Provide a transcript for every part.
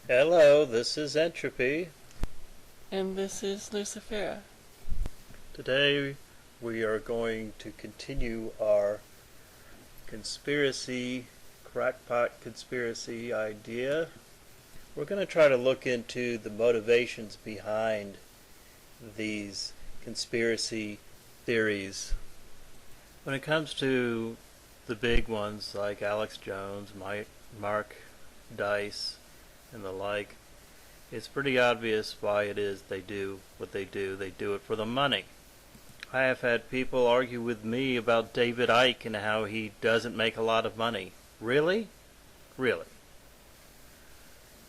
Hello, this is Entropy. And this is Lucifera. Today we are going to continue our crackpot conspiracy idea. We're going to try to look into the motivations behind these conspiracy theories. When it comes to the big ones like Alex Jones, Mark Dice, and the like, it's pretty obvious why it is they do what they do. They do it for the money. I have had people argue with me about David Icke and how he doesn't make a lot of money. Really? Really?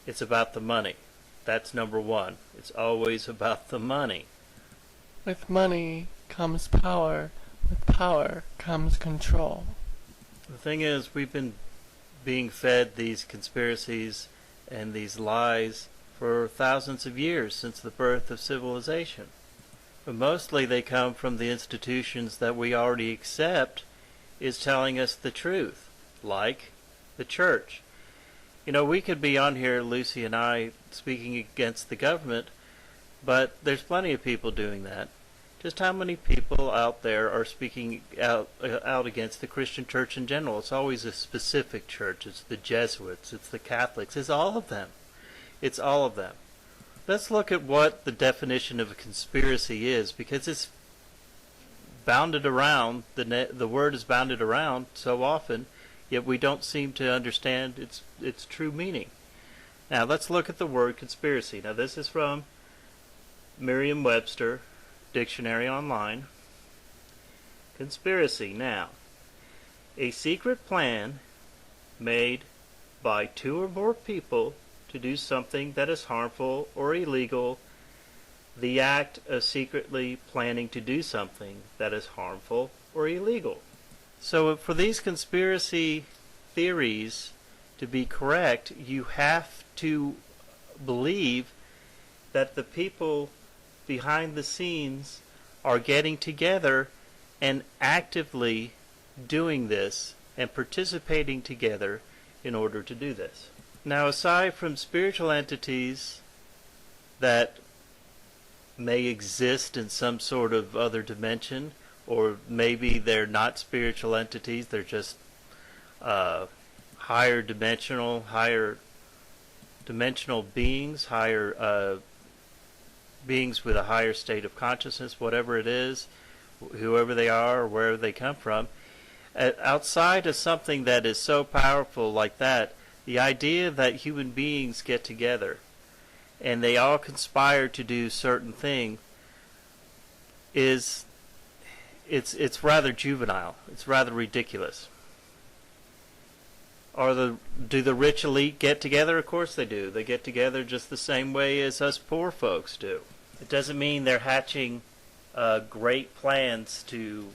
It's about the money. That's number one. It's always about the money. With money comes power. With power comes control. The thing is, we've been being fed these conspiracies and these lies for thousands of years since the birth of civilization. But mostly they come from the institutions that we already accept is telling us the truth, like the church. You know, we could be on here, Lucy and I, speaking against the government, but there's plenty of people doing that. Just how many people out there are speaking out against the Christian church in general? It's always a specific church. It's the Jesuits. It's the Catholics. It's all of them. It's all of them. Let's look at what the definition of a conspiracy is, because it's bounded around, the word is bounded around so often, yet we don't seem to understand its true meaning. Now let's look at the word conspiracy. Now this is from Merriam-Webster Dictionary Online. Conspiracy, now, a secret plan made by two or more people to do something that is harmful or illegal, the act of secretly planning to do something that is harmful or illegal. So for these conspiracy theories to be correct, you have to believe that the people behind the scenes are getting together and actively doing this and participating together in order to do this. Now, aside from spiritual entities that may exist in some sort of other dimension, or maybe they're not spiritual entities, they're just higher dimensional beings, beings with a higher state of consciousness, whatever it is, whoever they are or wherever they come from, outside of something that is so powerful like that, the idea that human beings get together and they all conspire to do certain thing it's rather juvenile. It's rather ridiculous. Do the rich elite get together? Of course they do. They get together just the same way as us poor folks do. It doesn't mean they're hatching great plans to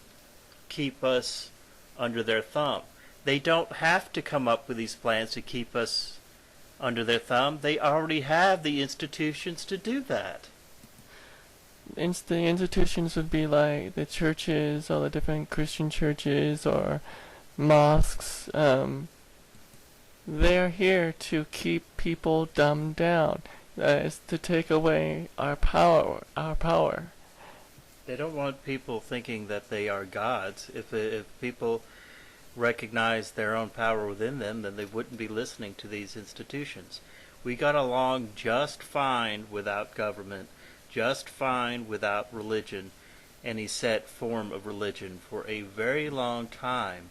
keep us under their thumb. They don't have to come up with these plans to keep us under their thumb. They already have the institutions to do that. The institutions would be like the churches, all the different Christian churches or mosques. They're here to keep people dumbed down. That is to take away our power. They don't want people thinking that they are gods. If people recognize their own power within them, then they wouldn't be listening to these institutions. We got along just fine without government, just fine without religion, any set form of religion for a very long time,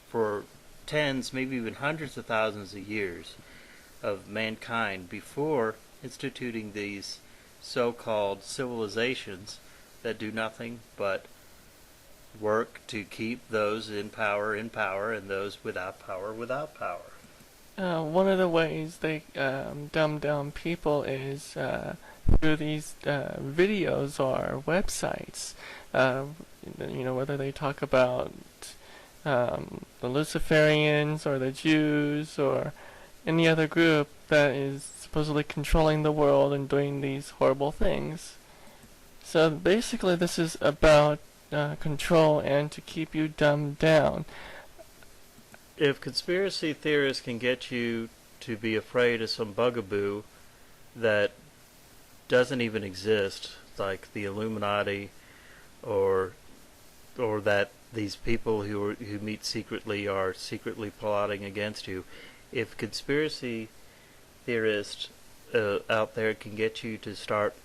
for tens, maybe even hundreds of thousands of years of mankind before instituting these so-called civilizations that do nothing but work to keep those in power, and those without power. One of the ways they dumb down people is through these videos or websites. Whether they talk about the Luciferians or the Jews or any other group that is supposedly controlling the world and doing these horrible things. So basically this is about control and to keep you dumbed down. If conspiracy theorists can get you to be afraid of some bugaboo that doesn't even exist, like the Illuminati, or that these people who meet secretly are secretly plotting against you. If conspiracy theorists out there can get you to start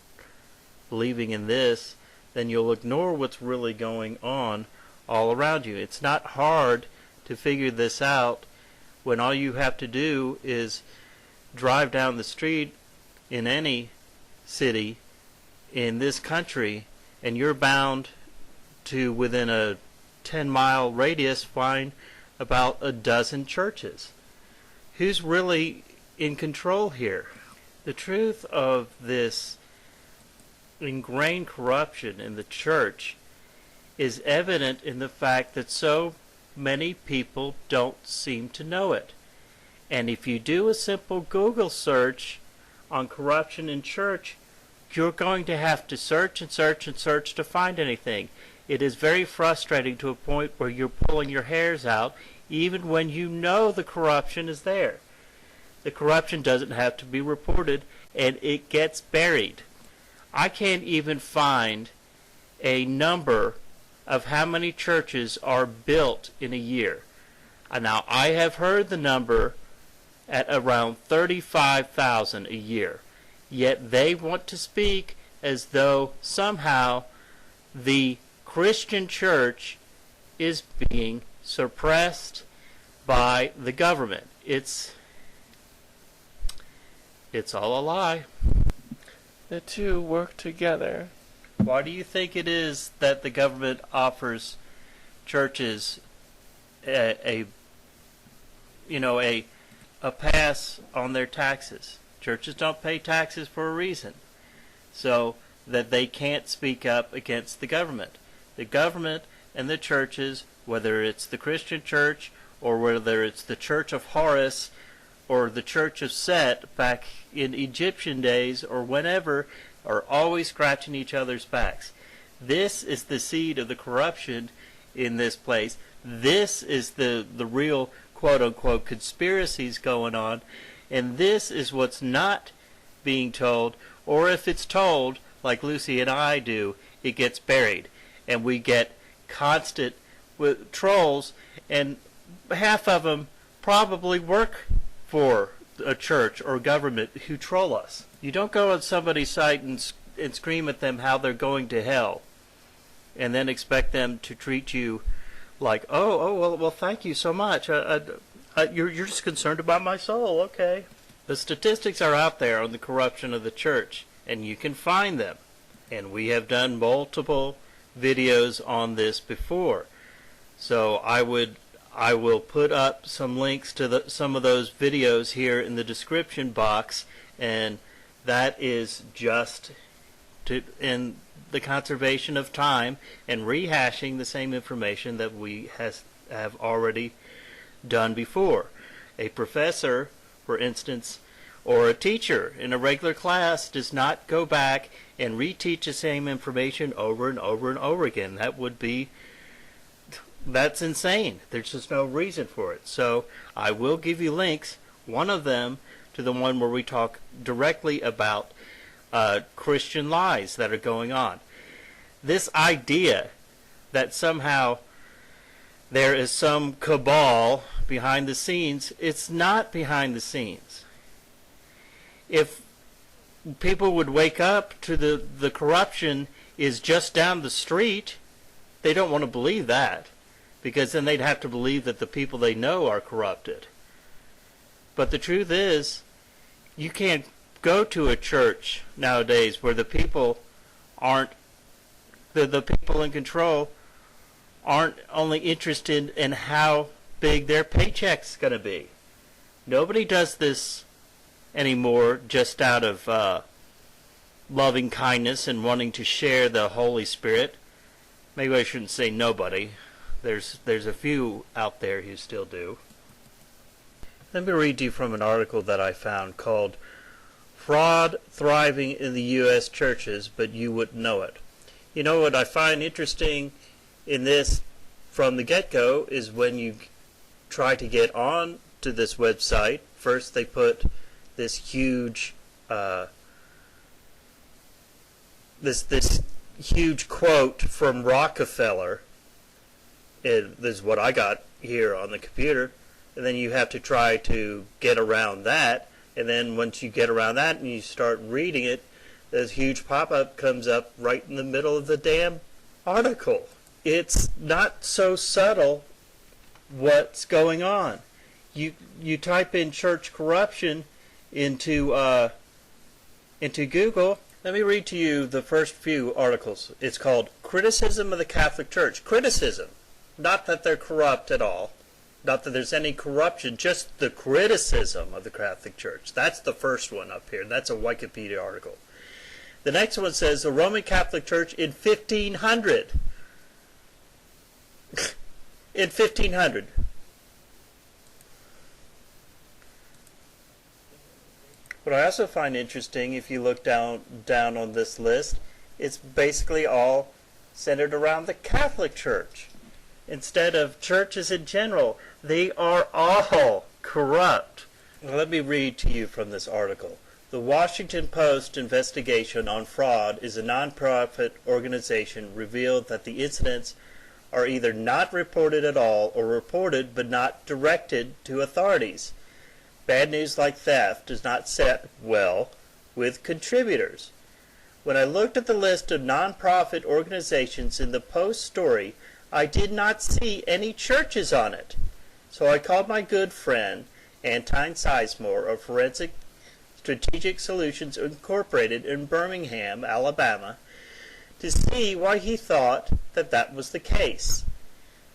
believing in this, then you'll ignore what's really going on all around you. It's not hard to figure this out when all you have to do is drive down the street in any city in this country, and you're bound to, within a 10-mile radius, find about a dozen churches. Who's really in control here? The truth of this ingrained corruption in the church is evident in the fact that so many people don't seem to know it. And if you do a simple Google search on corruption in church, you're going to have to search and search and search to find anything. It is very frustrating to a point where you're pulling your hairs out even when you know the corruption is there. The corruption doesn't have to be reported, and it gets buried. I can't even find a number of how many churches are built in a year. Now, I have heard the number at around 35,000 a year, yet they want to speak as though somehow the Christian church is being suppressed by the government. It's all a lie. The two work together. Why do you think it is that the government offers churches a pass on their taxes? Churches don't pay taxes for a reason, so that they can't speak up against the government. The government and the churches, whether it's the Christian church or whether it's the Church of Horus or the Church of Set back in Egyptian days or whenever, are always scratching each other's backs. This is the seed of the corruption in this place. This is the real quote-unquote conspiracies going on, and this is what's not being told, or if it's told, like Lucy and I do, it gets buried, and we get constant with trolls, and half of them probably work for a church or government who troll us. You don't go on somebody's site and scream at them how they're going to hell, and then expect them to treat you like, well, thank you so much. You're just concerned about my soul, okay? The statistics are out there on the corruption of the church, and you can find them. And we have done multiple videos on this before. So I will put up some links to some of those videos here in the description box, and that is just in the conservation of time and rehashing the same information that we have already done before. A professor, for instance, or a teacher in a regular class does not go back and reteach the same information over and over and over again. That's insane. There's just no reason for it. So I will give you links, one of them to the one where we talk directly about Christian lies that are going on. This idea that somehow there is some cabal behind the scenes, it's not behind the scenes. If people would wake up to the corruption is just down the street, they don't want to believe that, because then they'd have to believe that the people they know are corrupted. But the truth is, you can't go to a church nowadays where the people aren't, the people in control aren't only interested in how big their paycheck's going to be. Nobody does this anymore just out of loving kindness and wanting to share the Holy Spirit. Maybe I shouldn't say nobody. There's a few out there who still do. Let me read to you from an article that I found called Fraud Thriving in the U.S. Churches, but You Wouldn't Know It. You know what I find interesting in this from the get-go is when you try to get on to this website, first they put this huge this huge quote from Rockefeller. This is what I got here on the computer, and then you have to try to get around that, and then once you get around that and you start reading it, this huge pop-up comes up right in the middle of the damn article. It's not so subtle what's going on. You type in church corruption into Google. Let me read to you the first few articles. It's called Criticism of the Catholic Church. Criticism. Not that they're corrupt at all. Not that there's any corruption, just the criticism of the Catholic Church. That's the first one up here. That's a Wikipedia article. The next one says the Roman Catholic Church in 1500. In 1500. What I also find interesting, if you look down on this list, it's basically all centered around the Catholic Church. Instead of churches in general, they are all corrupt. Now, let me read to you from this article. The Washington Post investigation on fraud is a nonprofit organization revealed that the incidents are either not reported at all or reported but not directed to authorities. Bad news like theft does not set well with contributors. When I looked at the list of nonprofit organizations in the Post story, I did not see any churches on it. So I called my good friend, Antine Sizemore of Forensic Strategic Solutions Incorporated in Birmingham, Alabama, to see why he thought that was the case.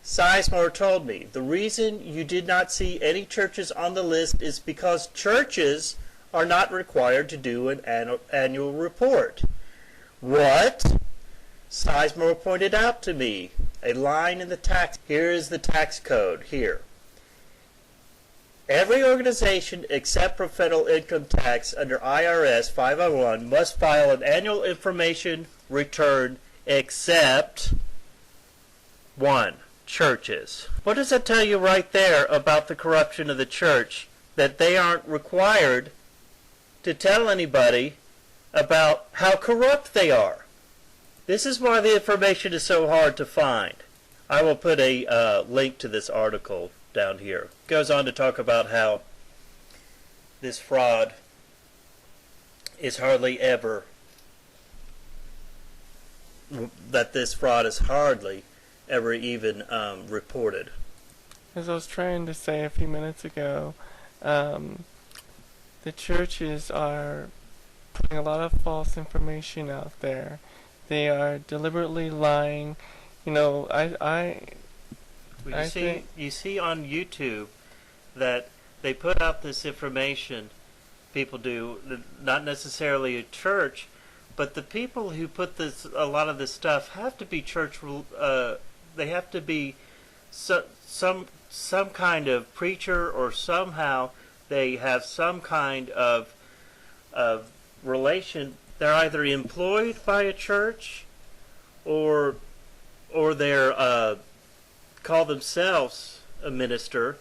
Sizemore told me, the reason you did not see any churches on the list is because churches are not required to do an annual report. What? Sizemore pointed out to me a line in the tax. Here is the tax code here. Every organization except for federal income tax under IRS 501 must file an annual information return except 1. Churches. What does that tell you right there about the corruption of the church? That they aren't required to tell anybody about how corrupt they are. This is why the information is so hard to find. I will put a link to this article down here. It goes on to talk about how this fraud is hardly ever even reported. As I was trying to say a few minutes ago, the churches are putting a lot of false information out there. They are deliberately lying. You know, you see on YouTube that they put out this information, people do, not necessarily a church, but the people who put a lot of this stuff have to be church. They have to be some kind of preacher, or somehow they have some kind of relation. They're either employed by a church, or they're call themselves a minister.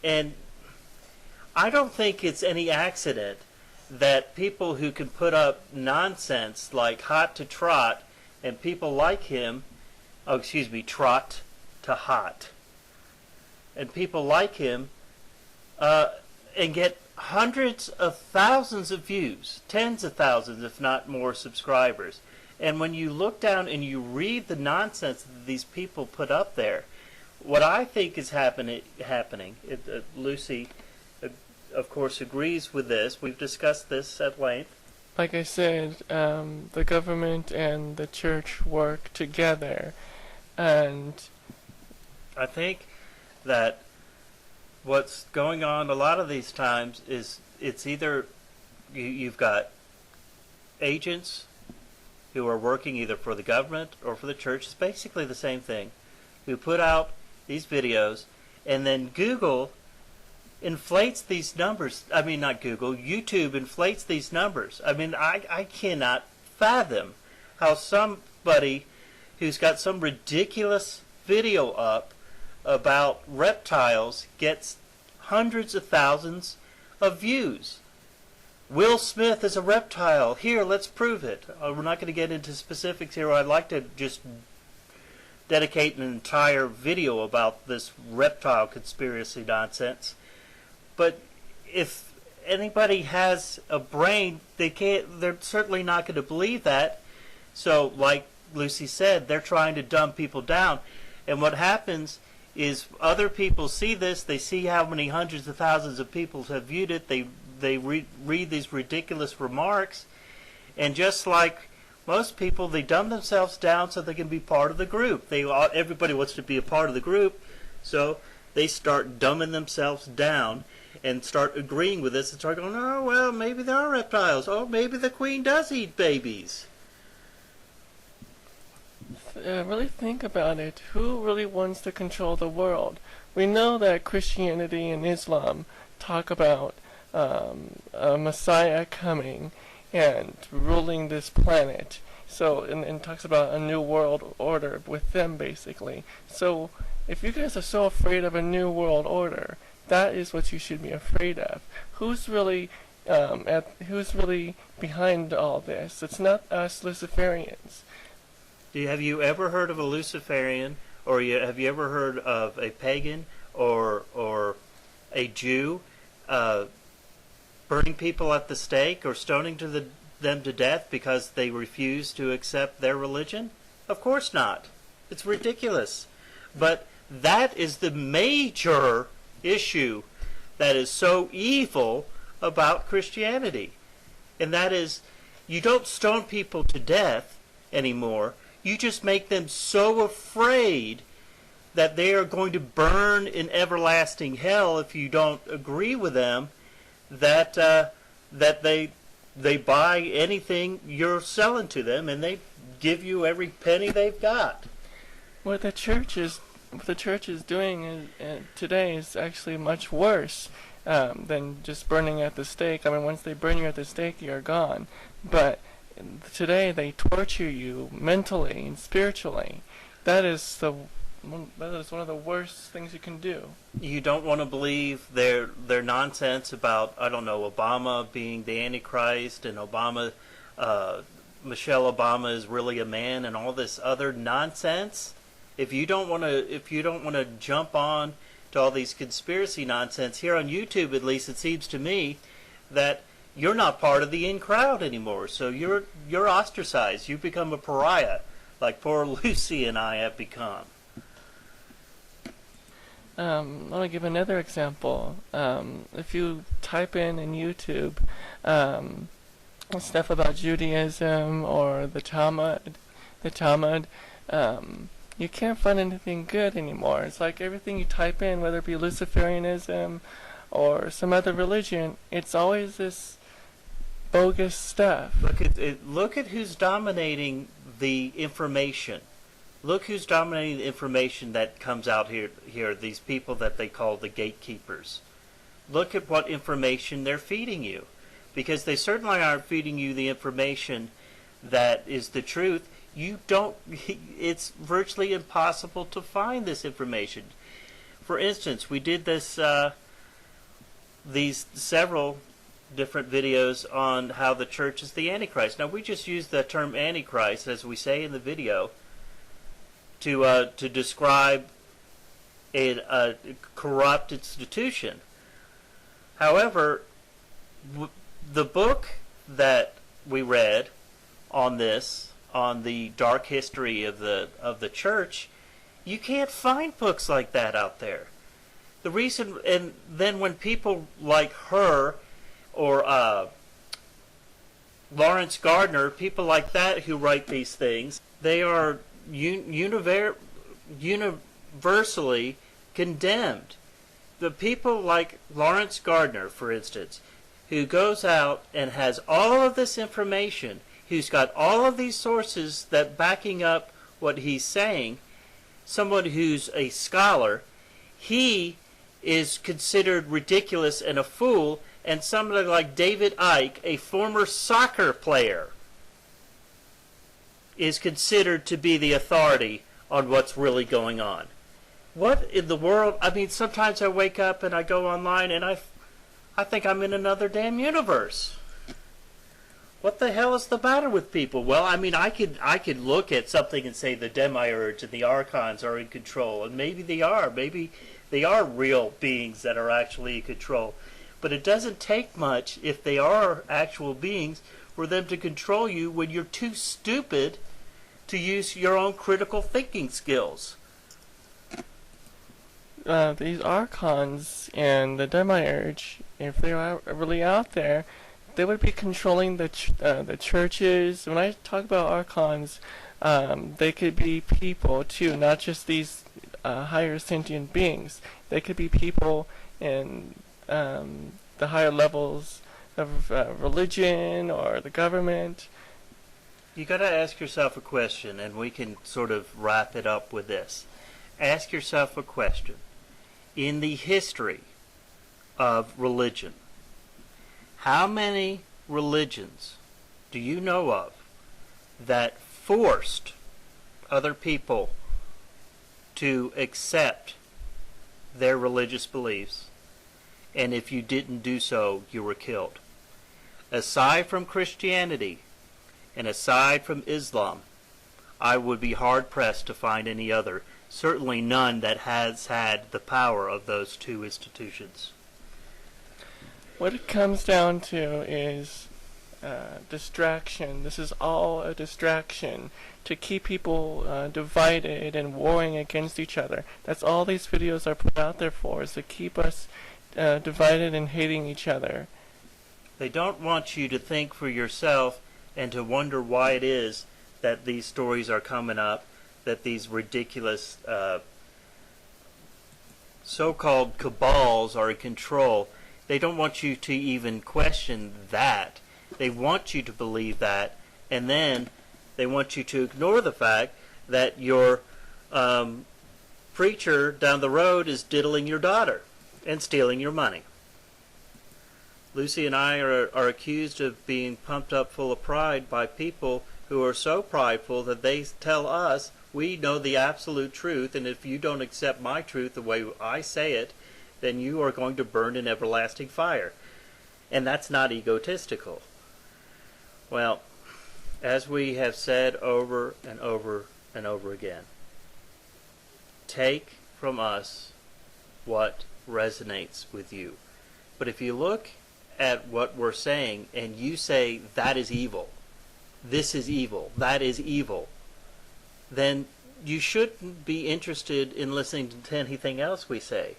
And I don't think it's any accident that people who can put up nonsense like Hot to Trot, and people like him, Trot to Hot, and people like him, and get hundreds of thousands of views, tens of thousands, if not more, subscribers. And when you look down and you read the nonsense that these people put up there, what I think is happening, Lucy, of course, agrees with this. We've discussed this at length. Like I said, the government and the church work together, and I think that what's going on a lot of these times is it's either you've got agents who are working either for the government or for the church. It's basically the same thing, who put out these videos, and then Google inflates these numbers. I mean, not Google, YouTube inflates these numbers. I mean, I cannot fathom how somebody who's got some ridiculous video up about reptiles gets hundreds of thousands of views. Will Smith is a reptile. Here, let's prove it. We're not going to get into specifics here. I'd like to just dedicate an entire video about this reptile conspiracy nonsense. But if anybody has a brain, they're certainly not going to believe that. So, like Lucy said, they're trying to dumb people down. And what happens is other people see this, they see how many hundreds of thousands of people have viewed it, they read these ridiculous remarks, and just like most people, they dumb themselves down so they can be part of the group. Everybody wants to be a part of the group, so they start dumbing themselves down and start agreeing with this and start going, oh, well, maybe there are reptiles. Oh, maybe the queen does eat babies. Really think about it. Who really wants to control the world? We know that Christianity and Islam talk about a Messiah coming and ruling this planet. So, and talks about a new world order with them, basically. So, if you guys are so afraid of a new world order, that is what you should be afraid of. Who's really behind all this? It's not us Luciferians. Have you ever heard of a Luciferian, or have you ever heard of a pagan or a Jew burning people at the stake or stoning them to death because they refuse to accept their religion? Of course not. It's ridiculous. But that is the major issue that is so evil about Christianity. And that is, you don't stone people to death anymore. You just make them so afraid that they are going to burn in everlasting hell if you don't agree with them, that they buy anything you're selling to them, and they give you every penny they've got. What the church is doing today is actually much worse than just burning at the stake. I mean, once they burn you at the stake, you're gone. But today they torture you mentally and spiritually. That is one of the worst things you can do. You don't want to believe their nonsense about, I don't know, Obama being the Antichrist, and Michelle Obama is really a man, and all this other nonsense. If you don't want to jump on to all these conspiracy nonsense here on YouTube, at least it seems to me that you're not part of the in crowd anymore. So you're ostracized. You become a pariah, like poor Lucy and I have become. I want to give another example. If you type in YouTube stuff about Judaism or the Talmud, you can't find anything good anymore. It's like everything you type in, whether it be Luciferianism or some other religion, it's always this bogus stuff. Look at who's dominating the information. Look who's dominating the information that comes out here, these people that they call the gatekeepers. Look at what information they're feeding you. Because they certainly aren't feeding you the information that is the truth. It's virtually impossible to find this information. For instance, we did these several different videos on how the church is the Antichrist. Now, we just use the term Antichrist, as we say in the video, to describe a corrupt institution. However, the book that we read on the dark history of the church, you can't find books like that out there. The reason, and then when people like her or Lawrence Gardner, people like that who write these things, they are universally condemned. The people like Lawrence Gardner, for instance, who goes out and has all of this information, who's got all of these sources that backing up what he's saying, someone who's a scholar, he is considered ridiculous and a fool, and somebody like David Icke, a former soccer player, is considered to be the authority on what's really going on. what in the world? I mean, sometimes I wake up and I go online and I think I'm in another damn universe. What the hell is the matter with people? Well, I mean, I could look at something and say the demiurge and the archons are in control, and maybe they are. Maybe they are real beings that are actually in control. But it doesn't take much, if they are actual beings, for them to control you when you're too stupid to use your own critical thinking skills. These archons and the demiurge, if they are really out there, they would be controlling the churches. When I talk about archons, they could be people too, not just these higher sentient beings. They could be people in the higher levels of religion or the government. You got to ask yourself a question, and we can sort of wrap it up with this. Ask yourself a question. In the history of religion, how many religions do you know of that forced other people to accept their religious beliefs, and if you didn't do so, you were killed? Aside from Christianity and aside from Islam, I would be hard-pressed to find any other, certainly none that has had the power of those two institutions. What it comes down to is distraction. This is all a distraction to keep people divided and warring against each other. That's all these videos are put out there for, is to keep us divided and hating each other. They don't want you to think for yourself and to wonder why it is that these stories are coming up, that these ridiculous so-called cabals are in control. They don't want you to even question that. They want you to believe that, and then they want you to ignore the fact that your preacher down the road is diddling your daughter and stealing your money. Lucy and I are accused of being pumped up full of pride by people who are so prideful that they tell us we know the absolute truth, and if you don't accept my truth the way I say it, then you are going to burn in everlasting fire. And that's not egotistical. Well, as we have said over and over and over again, take from us what resonates with you. But if you look at what we're saying and you say that is evil, this is evil, that is evil, then you shouldn't be interested in listening to anything else we say.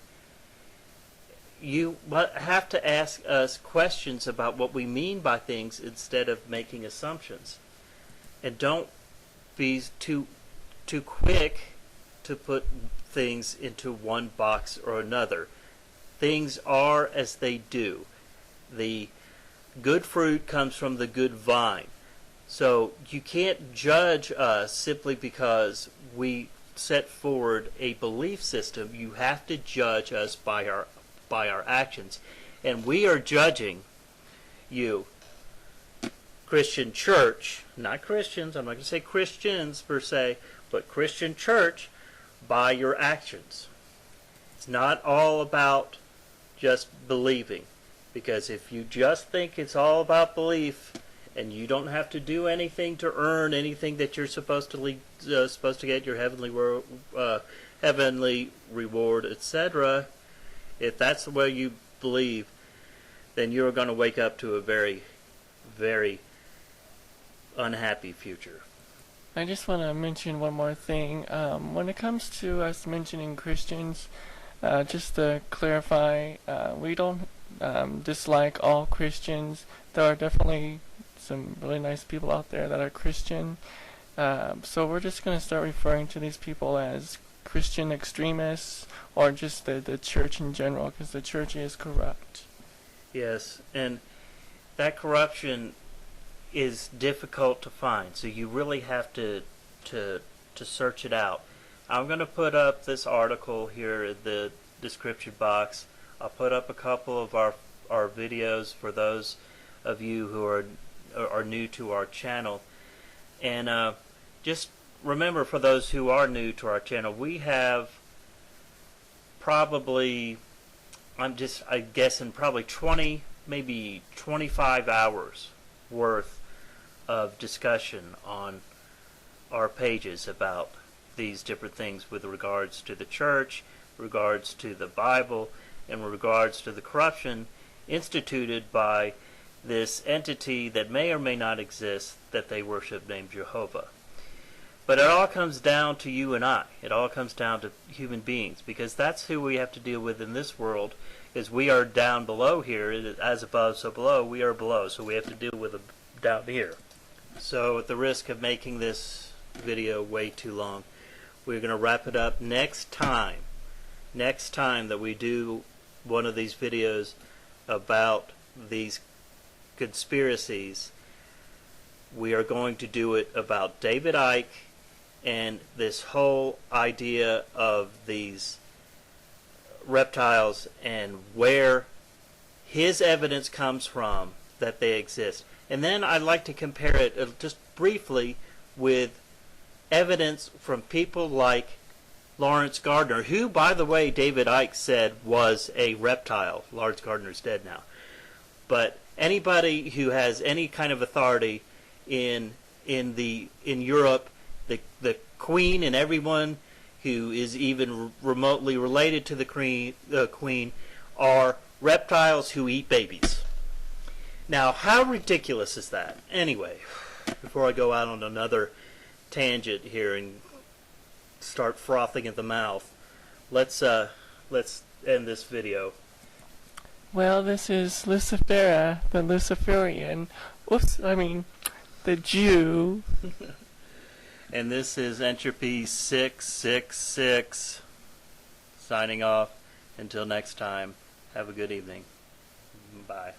You have to ask us questions about what we mean by things instead of making assumptions. And don't be too quick to put things into one box or another. Things are as they do. The good fruit comes from the good vine. So you can't judge us simply because we set forward a belief system. You have to judge us by our actions. And we are judging you, Christian church, not Christians, I'm not going to say Christians per se, but Christian church, by your actions. It's not all about just believing. Because if you just think it's all about belief, and you don't have to do anything to earn anything that you're supposed to get your heavenly reward, etc., if that's the way you believe, then you're going to wake up to a very, very unhappy future. I just want to mention one more thing. When it comes to us mentioning Christians, just to clarify, we don't dislike all Christians. There are definitely some really nice people out there that are Christian. So we're just going to start referring to these people as Christian extremists, or just the church in general, because the church is corrupt. Yes, and that corruption is difficult to find, so you really have to search it out. I'm going to put up this article here in the description box. I'll put up a couple of our videos for those of you who are new to our channel. And just remember, for those who are new to our channel, we have probably, I guessing probably 20, maybe 25 hours worth of discussion on our pages about these different things with regards to the church, regards to the Bible, and regards to the corruption instituted by this entity that may or may not exist that they worship named Jehovah. But it all comes down to you and I. It all comes down to human beings, because that's who we have to deal with in this world, is we are down below here, as above so below, we are below, so we have to deal with them down here. So at the risk of making this video way too long, we're going to wrap it up next time. Next time that we do one of these videos about these conspiracies, we are going to do it about David Icke and this whole idea of these reptiles and where his evidence comes from that they exist. And then I'd like to compare it just briefly with evidence from people like Lawrence Gardner, who, by the way, David Icke said was a reptile. Lawrence Gardner's dead now. But anybody who has any kind of authority in Europe, the Queen and everyone who is even remotely related to the Queen are reptiles who eat babies. Now, how ridiculous is that? Anyway, before I go out on another tangent here and start frothing at the mouth, let's end this video. Well, this is Lucifera, the Luciferian. The Jew. And this is Entropy 666 signing off. Until next time, have a good evening. Bye.